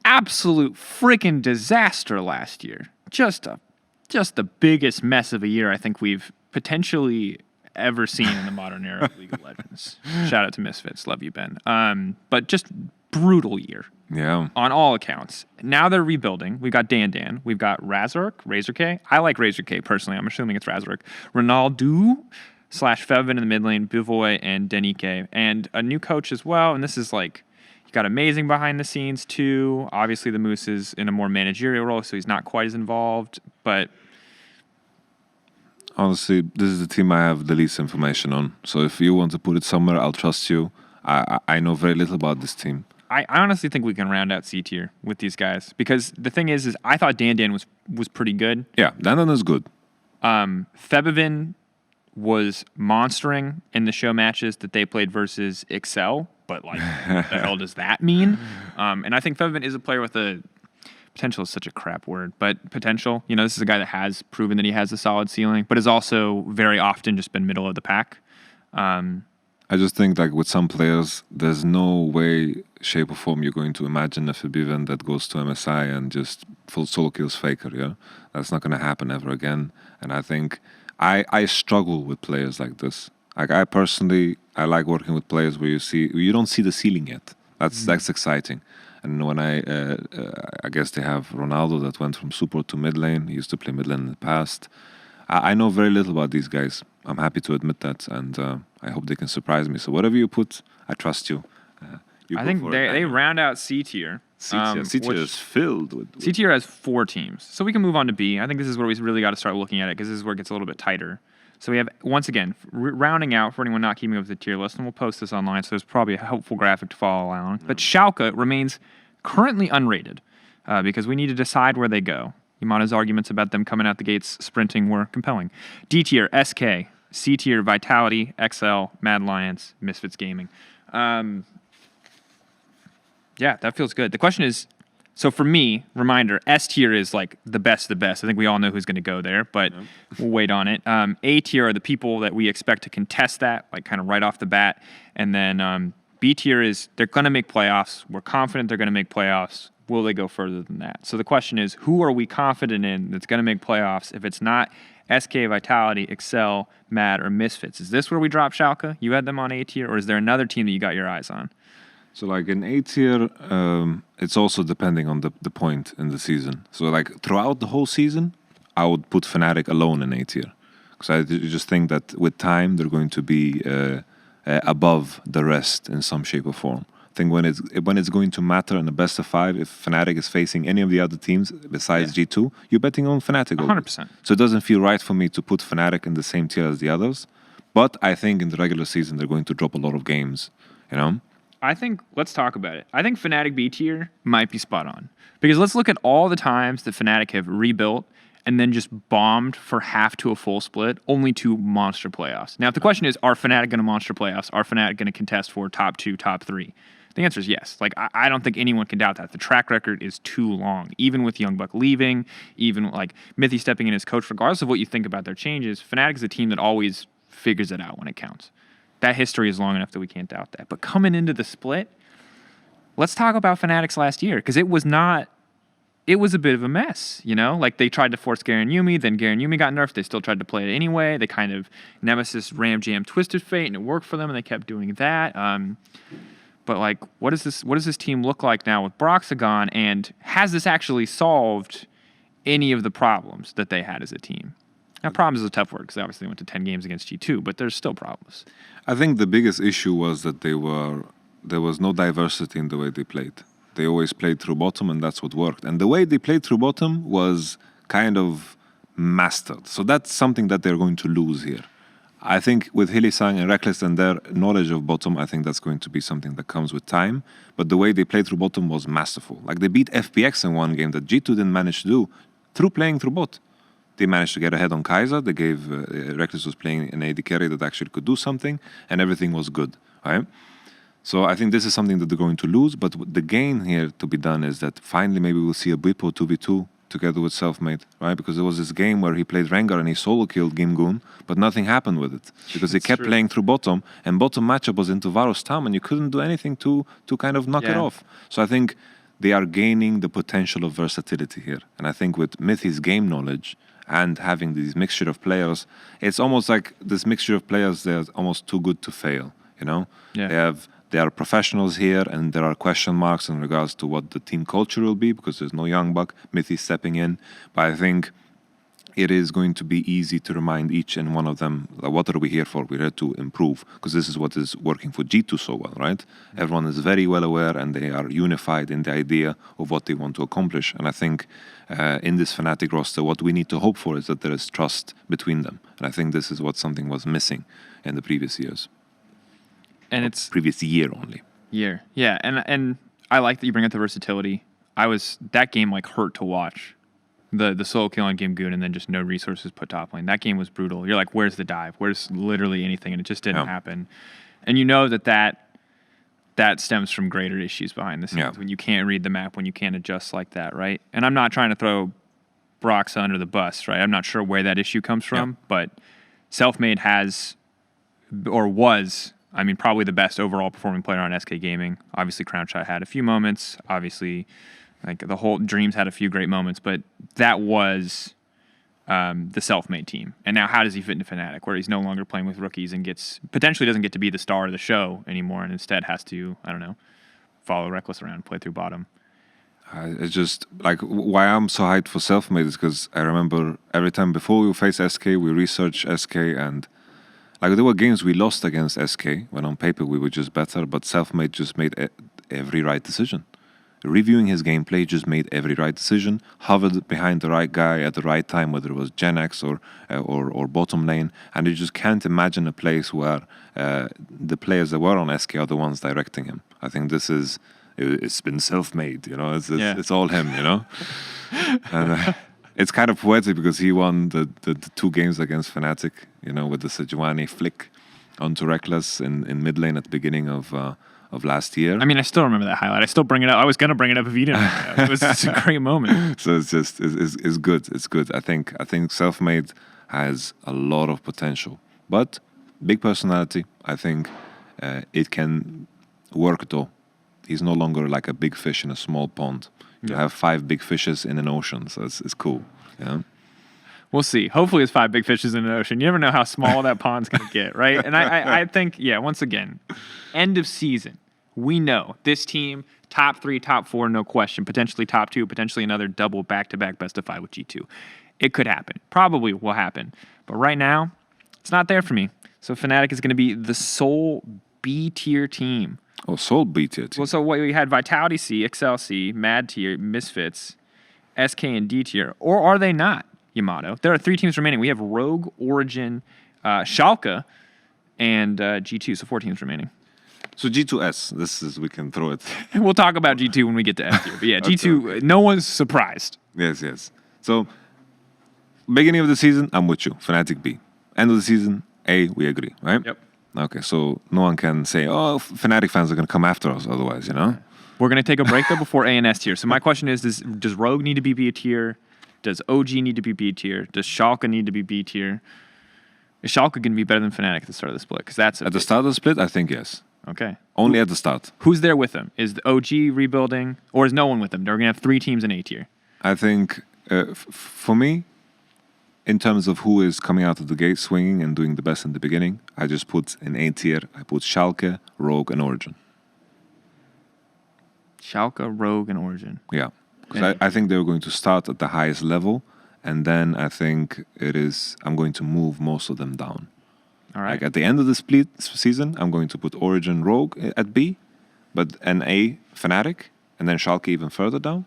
Absolute freaking disaster last year. Just the biggest mess of a year I think we've potentially ever seen in the modern era of League of Legends. Shout out to Misfits. Love you, Ben. But just brutal year. Yeah. On all accounts. Now they're rebuilding. We've got Dan. We've got Razor K. I like Razor K personally. I'm assuming it's Razor. Ronaldo / Fevin in the mid lane, Bivoy and Denike. And a new coach as well. And this is like, you got amazing behind the scenes too. Obviously the Moose is in a more managerial role, so he's not quite as involved. But honestly, this is the team I have the least information on. So if you want to put it somewhere, I'll trust you. I know very little about this team. I honestly think we can round out C tier with these guys, because the thing is I thought Dan was pretty good. Yeah, Dan is good. Febivin was monstering in the show matches that they played versus Excel, but like, what the hell does that mean? And I think Febivin is a player with a potential is such a crap word, but potential. You know, this is a guy that has proven that he has a solid ceiling, but has also very often just been middle of the pack. I just think like with some players, there's no way, shape or form you're going to imagine a Fabiven that goes to MSI and just full solo kills Faker, yeah? That's not going to happen ever again. And I think I struggle with players like this. Like I personally, I like working with players where you don't see the ceiling yet. That's exciting. And when I guess they have Ronaldo that went from support to mid lane. He used to play mid lane in the past. I know very little about these guys. I'm happy to admit that, and I hope they can surprise me. So whatever you put, I trust you. I think they round out C tier. C tier is filled with C tier has 4 teams. So we can move on to B. I think this is where we really got to start looking at it because this is where it gets a little bit tighter. So we have, once again, rounding out for anyone not keeping up with the tier list, and we'll post this online, so there's probably a helpful graphic to follow along. But Schalke remains currently unrated because we need to decide where they go. Yamato's arguments about them coming out the gates sprinting were compelling. D tier, SK. C tier, Vitality, XL, Mad Lions, Misfits Gaming. Yeah, that feels good. The question is, so for me, reminder, S tier is like the best of the best. I think we all know who's going to go there, but we'll wait on it. A tier are the people that we expect to contest that, like kind of right off the bat. And then B tier is they're going to make playoffs. We're confident they're going to make playoffs. Will they go further than that? So the question is, who are we confident in that's going to make playoffs if it's not SK, Vitality, Excel, Mad, or Misfits? Is this where we drop Schalke? You had them on A tier, or is there another team that you got your eyes on? So like in A tier, it's also depending on the point in the season. So like throughout the whole season, I would put Fnatic alone in A tier. Because I just think that with time, they're going to be above the rest in some shape or form. I think when it's going to matter in the best of 5, if Fnatic is facing any of the other teams besides G2, you're betting on Fnatic. 100%. So it doesn't feel right for me to put Fnatic in the same tier as the others. But I think in the regular season, they're going to drop a lot of games, you know? I think, let's talk about it. I think Fnatic B tier might be spot on. Because let's look at all the times that Fnatic have rebuilt and then just bombed for half to a full split, only to monster playoffs. Now, if the question is, are Fnatic going to monster playoffs? Are Fnatic going to contest for top 2, top 3? The answer is yes. Like, I don't think anyone can doubt that. The track record is too long. Even with Youngbuck leaving, even like Mithy stepping in as coach, regardless of what you think about their changes, Fnatic is a team that always figures it out when it counts. That history is long enough that we can't doubt that. But coming into the split, let's talk about Fnatic's last year, because it was a bit of a mess, you know? Like, they tried to force Garen Yumi, then Garen Yumi got nerfed. They still tried to play it anyway. They kind of Nemesis, Ram Jam, Twisted Fate, and it worked for them, and they kept doing that. But, like, what does this team look like now with Broxagon, and has this actually solved any of the problems that they had as a team? Now, problems is a tough word, because obviously they went to 10 games against G2, but there's still problems. I think the biggest issue was that there was no diversity in the way they played. They always played through bottom, and that's what worked. And the way they played through bottom was kind of mastered. So that's something that they're going to lose here. I think with Hylissang and Reckless and their knowledge of bottom, I think that's going to be something that comes with time. But the way they played through bottom was masterful. Like, they beat FPX in one game that G2 didn't manage to do through playing through bot. They managed to get ahead on Kaiser. They gave Reckless was playing an AD carry that actually could do something, and everything was good. Right? So I think this is something that they're going to lose. But the gain here to be done is that finally maybe we'll see a Bwipo 2v2 together with Selfmade, right? Because there was this game where he played Rengar and he solo killed Gimgoon, but nothing happened with it because they kept playing through bottom, and bottom matchup was into Varus Tam, and you couldn't do anything to kind of knock it off. So I think they are gaining the potential of versatility here, and I think with Mithy's game knowledge and having these mixture of players, it's almost like this mixture of players, they're almost too good to fail, you know? Yeah. They are professionals here, and there are question marks in regards to what the team culture will be because there's no young buck, Mithy stepping in. But I think it is going to be easy to remind each and one of them, what are we here for? We're here to improve, because this is what is working for G2 so well, right? Everyone is very well aware, and they are unified in the idea of what they want to accomplish. And I think in this Fnatic roster, what we need to hope for is that there is trust between them. And I think this is what something was missing in the previous years. And it's previous year only. Yeah. And I like that you bring up the versatility. That game like hurt to watch. The solo kill on Gimgoon and then just no resources put top lane. That game was brutal. You're like, where's the dive? Where's literally anything? And it just didn't happen. And you know that stems from greater issues behind the scenes when you can't read the map, when you can't adjust like that, right? And I'm not trying to throw Broxa under the bus, right? I'm not sure where that issue comes from, but Selfmade has or was I mean, probably the best overall performing player on SK Gaming. Obviously, Crownshot had a few moments. Obviously, like the whole Dreams had a few great moments, but that was the self-made team. And now how does he fit into Fnatic, where he's no longer playing with rookies and potentially doesn't get to be the star of the show anymore and instead has to, I don't know, follow Reckless around, play through bottom. It's just like why I'm so hyped for self-made is because I remember every time before we face SK, we research SK, and like there were games we lost against SK when on paper we were just better, but self-made just made every right decision. Reviewing his gameplay, just made every right decision, hovered behind the right guy at the right time, whether it was Gen X or bottom lane, and you just can't imagine a place where the players that were on SK are the ones directing him. I think it's been self-made, you know, it's all him, you know. And it's kind of poetic because he won the 2 games against Fnatic, you know, with the Sejuani flick onto Reckless in mid lane at the beginning of last year. I mean, I still remember that highlight. I still bring it up. I was going to bring it up if you didn't. It's a great moment. So it's good. It's good. I think self-made has a lot of potential, but big personality. I think it can work though. He's no longer like a big fish in a small pond. You have 5 big fishes in an ocean, so it's cool. Yeah. We'll see. Hopefully it's 5 big fishes in an ocean. You never know how small that pond's going to get, right? And I think, once again, end of season, we know this team, top 3, top 4, no question. Potentially top 2, potentially another double back-to-back best of 5 with G2. It could happen. Probably will happen. But right now, it's not there for me. So Fnatic is going to be the sole B-tier team. Oh, sole B-tier team. Well, so what we had Vitality C, Excel C, Mad tier, Misfits, SK, and D tier. Or are they not, Yamato? There are 3 teams remaining. We have Rogue, Origin, Schalke, and G2, so 4 teams remaining. So G2S, we can throw it. We'll talk about G2 when we get to S tier. But yeah, G2, okay. No one's surprised. Yes. So, beginning of the season, I'm with you. Fnatic B. End of the season, A, we agree, right? Yep. Okay, so no one can say, oh, Fnatic fans are going to come after us otherwise, you know? We're going to take a break, though, before A and S tier. So my question is, does Rogue need to be B tier? Does OG need to be B tier? Does Schalke need to be B tier? Is Schalke going to be better than Fnatic at the start of the split? Because that's at the start of the split, I think yes. Okay. Only at the start. Who's there with them? Is the OG rebuilding, or is no one with them? They're going to have 3 teams in A tier. I think, for me, in terms of who is coming out of the gate swinging and doing the best in the beginning, I just put in A tier, I put Schalke, Rogue, and Origin. Schalke, Rogue, and Origin. Yeah. Because I think they're going to start at the highest level, and then I think I'm going to move most of them down. All right. Like at the end of the split season, I'm going to put Origin, Rogue at B, but an A, Fnatic, and then Schalke even further down.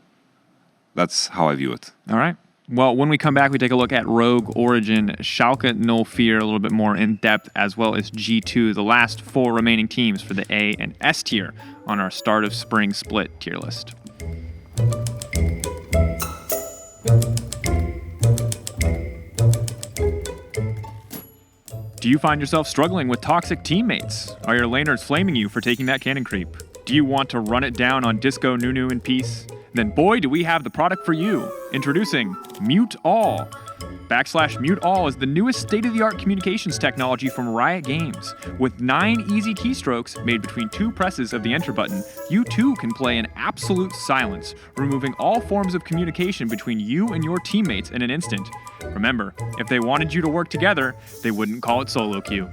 That's how I view it. All right. Well, when we come back, we take a look at Rogue, Origin, Schalke, No Fear, a little bit more in depth, as well as G2, the last 4 remaining teams for the A and S tier on our start of spring split tier list. Do you find yourself struggling with toxic teammates? Are your laners flaming you for taking that cannon creep? Do you want to run it down on Disco, Nunu, and Peace? Then boy, do we have the product for you. Introducing Mute All. /Mute All is the newest state-of-the-art communications technology from Riot Games. With 9 easy keystrokes made between 2 presses of the enter button, you too can play in absolute silence, removing all forms of communication between you and your teammates in an instant. Remember, if they wanted you to work together, they wouldn't call it solo queue.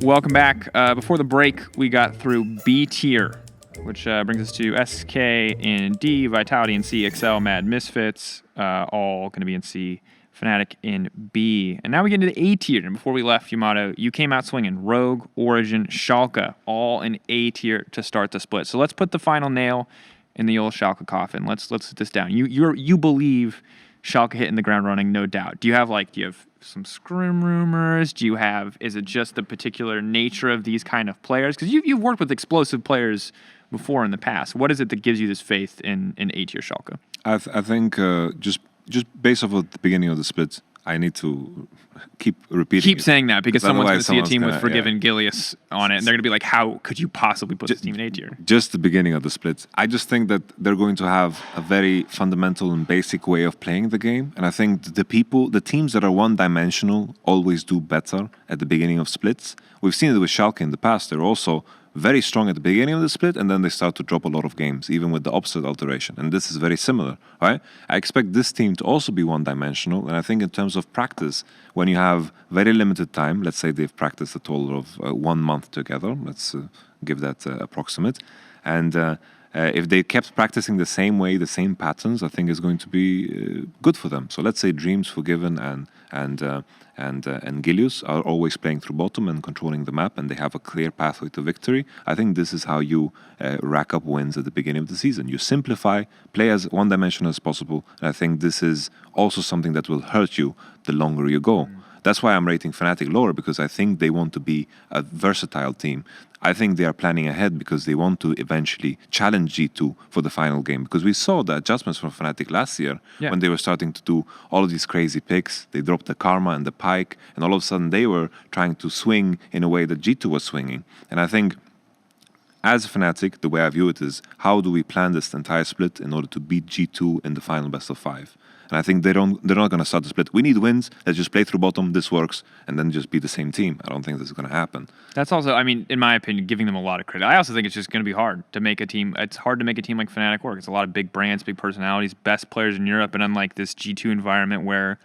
Welcome back. Before the break, we got through B tier, which brings us to SK in D, Vitality in C, Excel, Mad, Misfits, all going to be in C, Fnatic in B. And now we get into the A tier. And before we left, Yamato, you came out swinging. Rogue, Origin, Schalke, all in A tier to start the split. So let's put the final nail in the old Schalke coffin. Let's sit this down. You believe Schalke hitting the ground running, no doubt. Do you have some scrim rumors? Is it just the particular nature of these kind of players? Because you've worked with explosive players before in the past. What is it that gives you this faith in A tier Schalke? I think just based off of the beginning of the split, I need to keep repeating. Keep saying that because someone's going to see a team with gonna- Forgiven Gilius on it, and they're going to be like, how could you possibly put this team in A tier? Just the beginning of the splits. I just think that they're going to have a very fundamental and basic way of playing the game. And I think the teams that are one-dimensional always do better at the beginning of splits. We've seen it with Schalke in the past. They're also very strong at the beginning of the split, and then they start to drop a lot of games, even with the opposite alteration. And this is very similar, right? I expect this team to also be one-dimensional. And I think in terms of practice, when you have very limited time, let's say they've practiced a total of 1 month together, let's give that approximate. And if they kept practicing the same way, the same patterns, I think it's going to be good for them. So let's say Dreams, Forgiven, and Gilius are always playing through bottom and controlling the map, and they have a clear pathway to victory. I think this is how you rack up wins at the beginning of the season. You simplify, play as one-dimensional as possible, and I think this is also something that will hurt you the longer you go. That's why I'm rating Fnatic lower, because I think they want to be a versatile team. I think they are planning ahead because they want to eventually challenge G2 for the final game. Because we saw the adjustments from Fnatic last year when they were starting to do all of these crazy picks. They dropped the Karma and the Pike, and all of a sudden they were trying to swing in a way that G2 was swinging. And I think as Fnatic, the way I view it is, how do we plan this entire split in order to beat G2 in the final best of 5? And I think they're not going to start the split. We need wins. Let's just play through bottom. This works. And then just be the same team. I don't think this is going to happen. That's also, I mean, in my opinion, giving them a lot of credit. I also think it's just going to be hard to make a team. It's hard to make a team like Fnatic work. It's a lot of big brands, big personalities, best players in Europe. And unlike this G2 environment where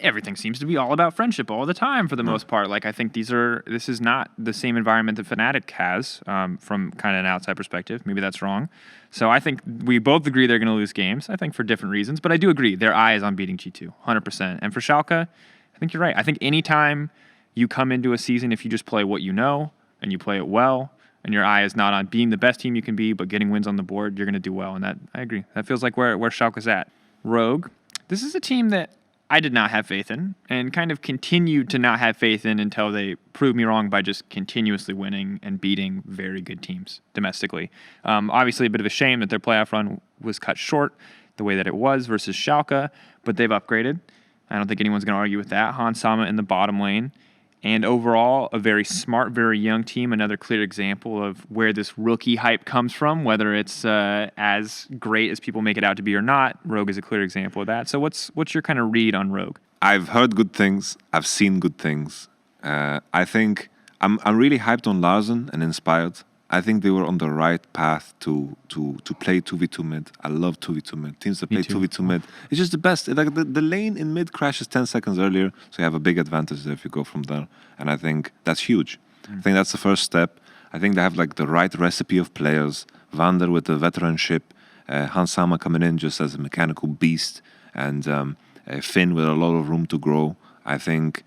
everything seems to be all about friendship all the time for the most part. Like, I think this is not the same environment that Fnatic has from kind of an outside perspective. Maybe that's wrong. So I think we both agree they're going to lose games, I think for different reasons. But I do agree their eye is on beating G2, 100%. And for Schalke, I think you're right. I think anytime you come into a season, if you just play what you know and you play it well, and your eye is not on being the best team you can be, but getting wins on the board, you're going to do well. And that, I agree. That feels like where Schalke's at. Rogue, this is a team that I did not have faith in and kind of continued to not have faith in until they proved me wrong by just continuously winning and beating very good teams domestically. Obviously, a bit of a shame that their playoff run was cut short the way that it was versus Schalke, but they've upgraded. I don't think anyone's going to argue with that. Hans Sama in the bottom lane. And overall, a very smart, very young team. Another clear example of where this rookie hype comes from, whether it's as great as people make it out to be or not. Rogue is a clear example of that. So what's your kind of read on Rogue? I've heard good things. I've seen good things. I think I'm really hyped on Larsen and inspired. I think they were on the right path to play 2v2 mid. I love 2v2 mid. Teams that play 2v2 mid. It's just the best. Like the lane in mid crashes 10 seconds earlier, so you have a big advantage there if you go from there. And I think that's huge. I think that's the first step. I think they have like the right recipe of players. Vander with the veteranship, Hans Sama coming in just as a mechanical beast, and Finn with a lot of room to grow. I think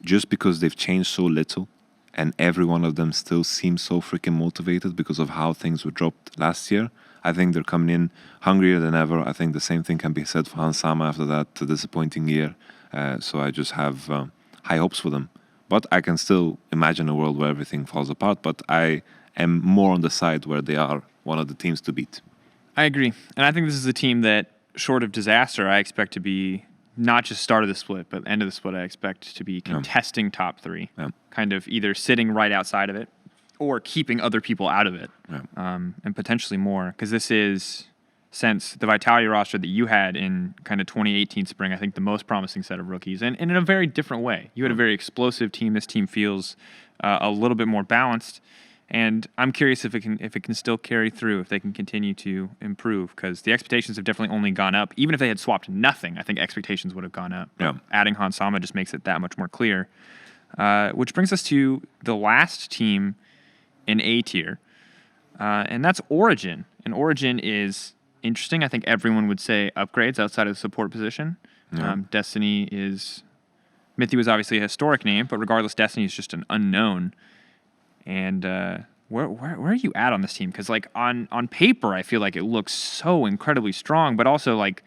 just because they've changed so little, and every one of them still seems so freaking motivated because of how things were dropped last year. I think they're coming in hungrier than ever. I think the same thing can be said for Hans Sama after that disappointing year. So I just have high hopes for them. But I can still imagine a world where everything falls apart. But I am more on the side where they are one of the teams to beat. I agree. And I think this is a team that, short of disaster, I expect to be not just start of the split, but end of the split, I expect to be contesting top 3. Yeah. Kind of either sitting right outside of it or keeping other people out of it. Yeah. And potentially more. Because this is, since the Vitality roster that you had in kind of 2018 spring, I think the most promising set of rookies. And in a very different way. You had a very explosive team. This team feels a little bit more balanced. And I'm curious if it can still carry through, if they can continue to improve, because the expectations have definitely only gone up. Even if they had swapped nothing, I think expectations would have gone up. Yeah. Adding Hans Sama just makes it that much more clear. Which brings us to the last team in A tier, and that's Origin. And Origin is interesting. I think everyone would say upgrades outside of the support position. Yeah. Destiny is... Mithy was obviously a historic name, but regardless, Destiny is just an unknown. And where are you at on this team? Because like on paper, I feel like it looks so incredibly strong, but also like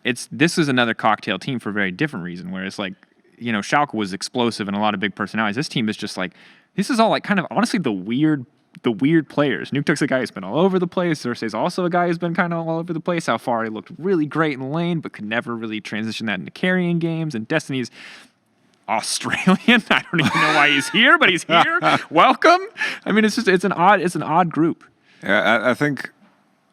this is another cocktail team for a very different reason. Whereas like, Schalke was explosive and a lot of big personalities. This team is just like, this is all like kind of honestly the weird the weird players. Nuktuk's a guy who's been all over the place. Xerxes also a guy who's been kind of all over the place. Alfari looked really great in lane, but could never really transition that into carrying games. And Destiny's Australian. I don't even know why he's here, but he's here. Welcome. I mean, it's an odd group. Yeah, I think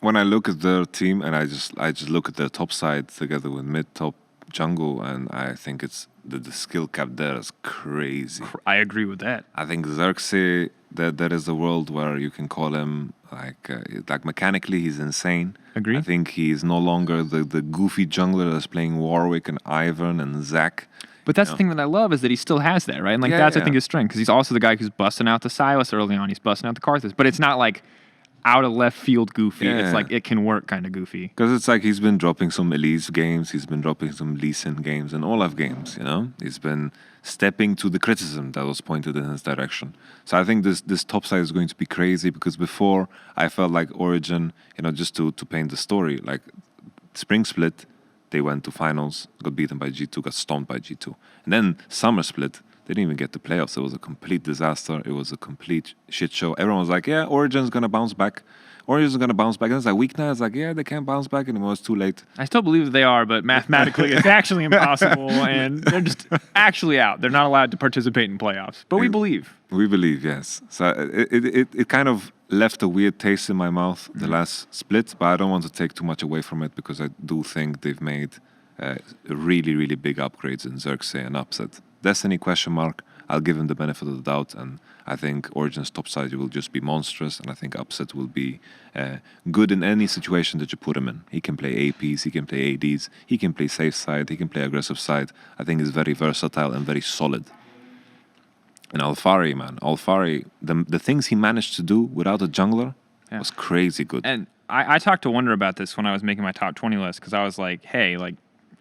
when I look at their team and I just look at their top side together with mid, top, jungle, and I think it's the skill cap there is crazy. I agree with that. I think Xerxes, there is a world where you can call him like mechanically he's insane. Agree. I think he's no longer the goofy jungler that's playing Warwick and Ivern and Zac. But that's the thing that I love is that he still has that, right? And like I think his strength, because he's also the guy who's busting out the Silas early on. He's busting out the Karthus, but it's not like out of left field goofy. Yeah. It's like it can work kind of goofy. Because it's like he's been dropping some Elise games, he's been dropping some Lee Sin games and Olaf games, you know? He's been stepping to the criticism that was pointed in his direction. So I think this top side is going to be crazy because before I felt like Origin, you know, just to paint the story, like Spring Split, they went to finals, got beaten by G2, got stomped by G2. And then Summer Split, they didn't even get the playoffs. It was a complete disaster. It was a complete shit show. Everyone was like, yeah, Origin's going to bounce back. Origin's going to bounce back. And it's like week now, it's like, yeah, they can't bounce back anymore. It's too late. I still believe that they are, but mathematically it's actually impossible. And they're just actually out. They're not allowed to participate in playoffs. But we believe. We believe, yes. So it kind of left a weird taste in my mouth, the last split. But I don't want to take too much away from it because I do think they've made really, really big upgrades in Xerxes and Upset. Destiny question mark. I'll give him the benefit of the doubt, and I think Origin's top side will just be monstrous, and I think Upset will be good in any situation that you put him in. He can play APs, he can play ADs, he can play safe side, he can play aggressive side. I think he's very versatile and very solid. And Alfari, man, the things he managed to do without a jungler was crazy good. And I talked to Wonder about this when I was making my top 20 list, because I was like, hey, like,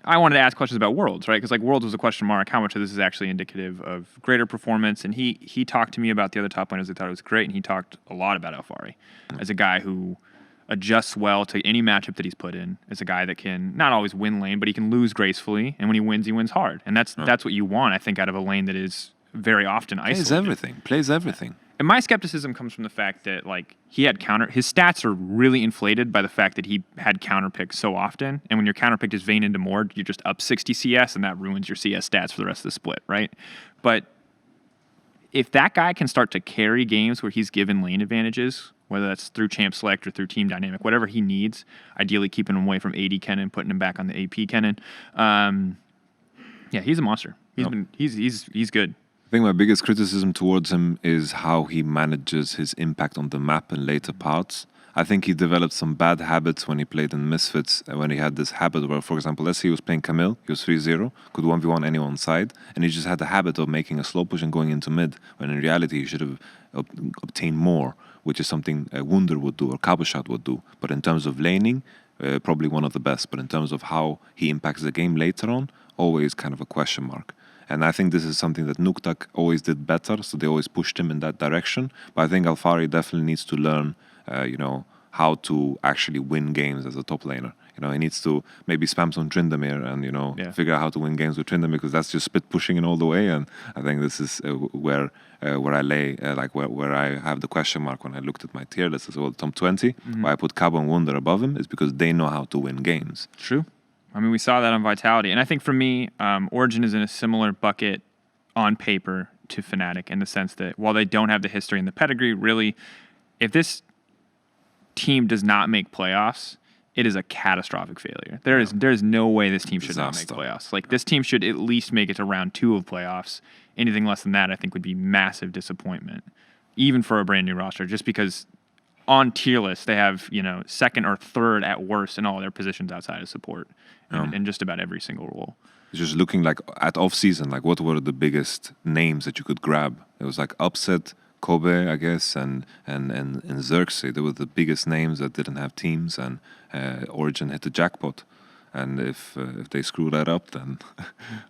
I wanted to ask questions about Worlds, right? Because like Worlds was a question mark. How much of this is actually indicative of greater performance? And he talked to me about the other top laners. They thought it was great, and he talked a lot about Alfari as a guy who adjusts well to any matchup that he's put in. As a guy that can not always win lane, but he can lose gracefully, and when he wins hard. And that's what you want, I think, out of a lane that is very often isolated. Plays everything. And my skepticism comes from the fact that like his stats are really inflated by the fact that he had counter picks so often. And when your counter pick is Vayne into Mord, you're just up 60 CS, and that ruins your CS stats for the rest of the split, right? But if that guy can start to carry games where he's given lane advantages, whether that's through champ select or through team dynamic, whatever he needs, ideally keeping him away from AD Kennen, putting him back on the AP Kennen. He's a monster. He's good. I think my biggest criticism towards him is how he manages his impact on the map in later parts. I think he developed some bad habits when he played in Misfits, when he had this habit where, for example, let's say he was playing Camille, he was 3-0, could 1v1 anyone side, and he just had the habit of making a slow push and going into mid, when in reality he should have obtained more, which is something Wunder would do or Kabushat would do. But in terms of laning, probably one of the best. But in terms of how he impacts the game later on, always kind of a question mark. And I think this is something that Nuktak always did better, so they always pushed him in that direction. But I think Alfari definitely needs to learn, how to actually win games as a top laner. You know, he needs to maybe spam some Tryndamere and, figure out how to win games with Tryndamere, because that's just spit pushing in all the way. And I think this is where I lay, where I have the question mark when I looked at my tier list as well, top 20, why I put Cabo and Wunder above him, is because they know how to win games. True. I mean, we saw that on Vitality. And I think for me, Origin is in a similar bucket on paper to Fnatic in the sense that while they don't have the history and the pedigree, really, if this team does not make playoffs, it is a catastrophic failure. There is no way this team should not make playoffs. Like, this team should at least make it to round 2 of playoffs. Anything less than that, I think, would be massive disappointment, even for a brand new roster, just because on tier list, they have, second or third at worst in all their positions outside of support in just about every single role. Just looking like at off-season, like what were the biggest names that you could grab? It was like Upset, Kobe, I guess, and Xerxes. They were the biggest names that didn't have teams, and Origin hit the jackpot. And if they screw that up, then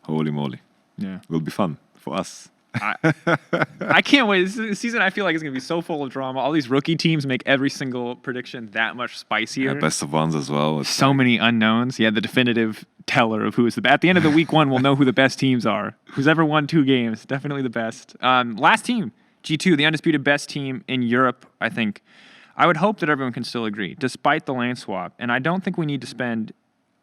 holy moly. Yeah. It will be fun for us. I can't wait. This season, I feel like it's going to be so full of drama. All these rookie teams make every single prediction that much spicier. Yeah, best of ones as well. It's so many unknowns. Yeah, the definitive teller of who is the best. At the end of the week 1, we'll know who the best teams are. Who's ever won 2 games, definitely the best. Last team, G2, the undisputed best team in Europe, I think. I would hope that everyone can still agree, despite the lane swap. And I don't think we need to spend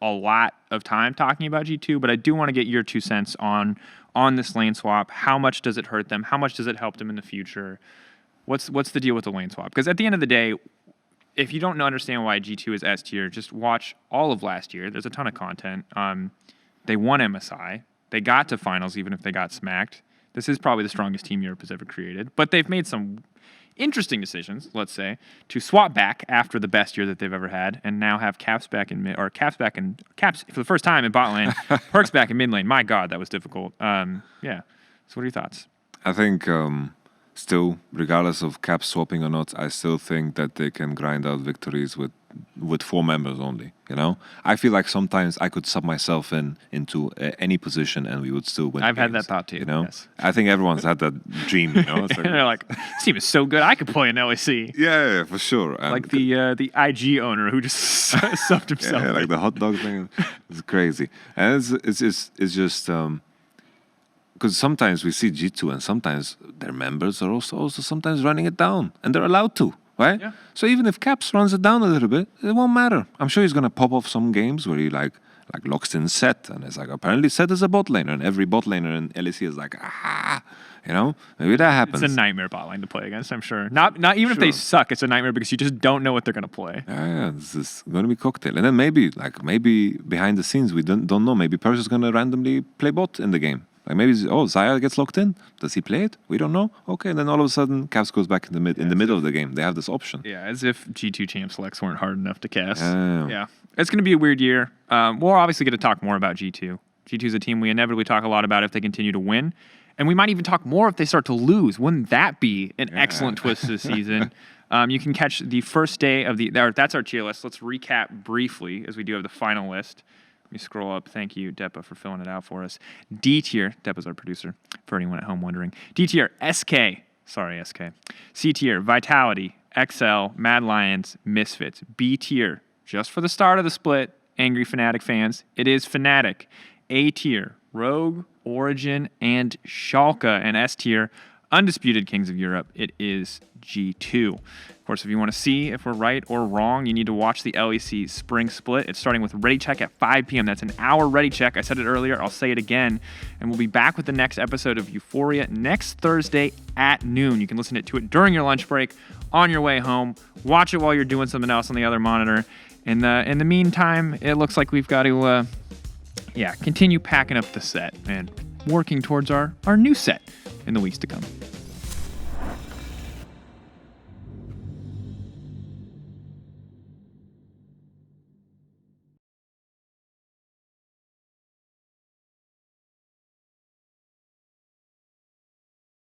a lot of time talking about G2, but I do want to get your 2 cents on this lane swap. How much does it hurt them? How much does it help them in the future? What's the deal with the lane swap? Because at the end of the day, if you don't understand why G2 is S tier, just watch all of last year. There's a ton of content. They won MSI. They got to finals even if they got smacked. This is probably the strongest team Europe has ever created. But they've made some interesting decisions, let's say, to swap back after the best year that they've ever had, and now have Caps back in mid, or Caps for the first time in bot lane, Perks back in mid lane. My God, that was difficult. Yeah. So what are your thoughts? I think still, regardless of Caps swapping or not, I still think that they can grind out victories with 4 members only. You know, I feel like sometimes I could sub myself into any position and we would still win. I've games, had that thought too. You know, yes. I think everyone's had that dream. You know, it's like, They're like, this team is so good, I could play in LEC. yeah, for sure. And Like the IG owner who just subbed himself. yeah, like the hot dog thing. It's crazy, and it's just because sometimes we see G2 and sometimes their members are also sometimes running it down, and they're allowed to. Right? Yeah. So even if Caps runs it down a little bit, it won't matter. I'm sure he's gonna pop off some games where he like locks in Set, and it's like apparently Set is a bot laner, and every bot laner in LEC is like, you know, maybe that happens. It's a nightmare bot line to play against, I'm sure. Not even if they suck, it's a nightmare because you just don't know what they're gonna play. Yeah, this is gonna be cocktail, and then maybe behind the scenes we don't know. Maybe Perse is gonna randomly play bot in the game. Like maybe Zaya gets locked in. Does he play it? We don't know. Okay, and then all of a sudden, Caps goes back in the middle of the game. They have this option. Yeah, as if G2 champ selects weren't hard enough to cast. Yeah. Yeah, it's going to be a weird year. We're obviously going to talk more about G2. G2 is a team we inevitably talk a lot about if they continue to win, and we might even talk more if they start to lose. Wouldn't that be an excellent twist this season? You can catch the first day of that's our tier list. Let's recap briefly as we do have the final list. Let me scroll up. Thank you, Depa, for filling it out for us. D tier, Depa's our producer, for anyone at home wondering. D tier, SK. C tier, Vitality, XL, Mad Lions, Misfits. B tier, just for the start of the split, Angry Fnatic fans, it is Fnatic. A tier, Rogue, Origin, and Schalke. And S tier, undisputed Kings of Europe, it is G2. Of course, if you want to see if we're right or wrong, you need to watch the LEC Spring Split. It's starting with Ready Check at 5 p.m. That's an hour Ready Check. I said it earlier. I'll say it again. And we'll be back with the next episode of EUphoria next Thursday at noon. You can listen to it during your lunch break, on your way home. Watch it while you're doing something else on the other monitor. In the meantime, it looks like we've got to continue packing up the set and working towards our new set in the weeks to come.